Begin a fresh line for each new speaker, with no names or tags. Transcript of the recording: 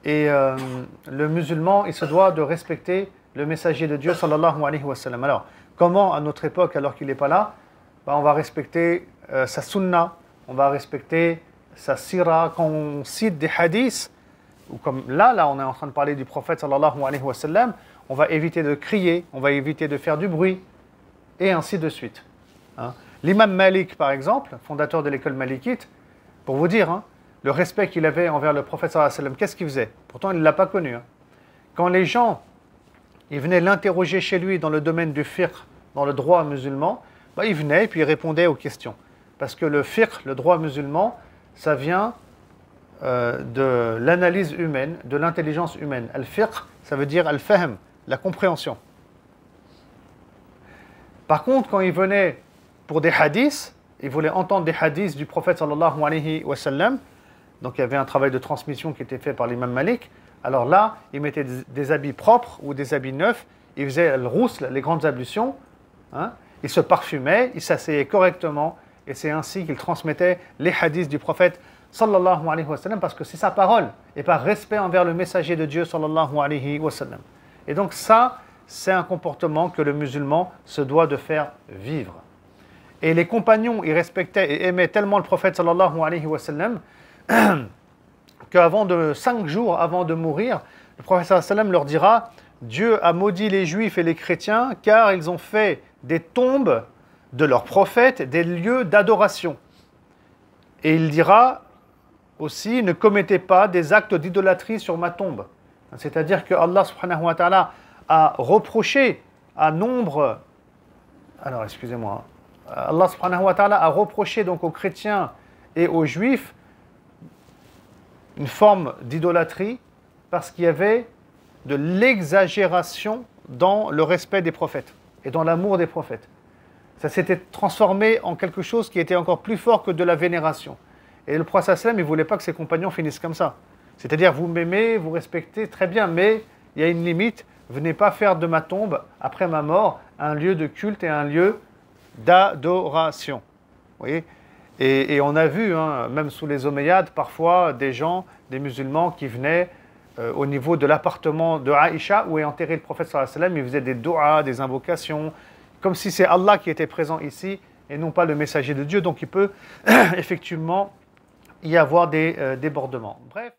Et le musulman, il se doit de respecter le messager de Dieu, sallallahu alayhi wa sallam. Alors, comment à notre époque, alors qu'il n'est pas là, on va respecter sa sunna, on va respecter sa sira. Quand on cite des hadiths, ou comme là, on est en train de parler du prophète, sallallahu alayhi wa sallam, on va éviter de crier, on va éviter de faire du bruit, et ainsi de suite. Hein. L'imam Malik, par exemple, fondateur de l'école malikite, pour vous dire, hein, le respect qu'il avait envers le prophète sallallahu alayhi wa sallam, qu'est-ce qu'il faisait? Pourtant, il ne l'a pas connu. Hein. Quand les gens ils venaient l'interroger chez lui dans le domaine du fiqh, dans le droit musulman, il venait et puis il répondait aux questions. Parce que le fiqh, le droit musulman, ça vient de l'analyse humaine, de l'intelligence humaine. Al-fiqh, ça veut dire al-fahm, la compréhension. Par contre, quand il venait pour des hadiths, il voulait entendre des hadiths du prophète sallallahu alayhi wa sallam, donc il y avait un travail de transmission qui était fait par l'imam Malik. Alors là, il mettait des habits propres ou des habits neufs, il faisait le rousl, les grandes ablutions, hein, il se parfumait, il s'asseyait correctement, et c'est ainsi qu'il transmettait les hadiths du prophète sallallahu alayhi wa sallam, parce que c'est sa parole, et par respect envers le messager de Dieu sallallahu alayhi wa sallam. Et donc ça, c'est un comportement que le musulman se doit de faire vivre. Et les compagnons, ils respectaient et aimaient tellement le prophète sallallahu alayhi wa sallam, qu'avant 5 jours avant de mourir, le prophète sallallahu alayhi wa sallam leur dira « Dieu a maudit les juifs et les chrétiens car ils ont fait des tombes de leurs prophètes des lieux d'adoration. » Et il dira aussi « Ne commettez pas des actes d'idolâtrie sur ma tombe. » C'est-à-dire que Allah subhanahu wa ta'ala a reproché à nombre... Alors, excusez-moi. Allah subhanahu wa ta'ala a reproché donc aux chrétiens et aux juifs une forme d'idolâtrie parce qu'il y avait de l'exagération dans le respect des prophètes et dans l'amour des prophètes. Ça s'était transformé en quelque chose qui était encore plus fort que de la vénération. Et le prophète sallam, il ne voulait pas que ses compagnons finissent comme ça. C'est-à-dire, vous m'aimez, vous respectez, très bien, mais il y a une limite. Venez pas faire de ma tombe, après ma mort, un lieu de culte et un lieu d'adoration. Vous voyez ? Et on a vu, hein, même sous les Omeyyades, parfois des gens, des musulmans qui venaient au niveau de l'appartement de Aïcha où est enterré le prophète sallallahu alayhi wa sallam, ils faisaient des du'as, des invocations, comme si c'est Allah qui était présent ici et non pas le messager de Dieu. Donc il peut effectivement y avoir des débordements. Bref.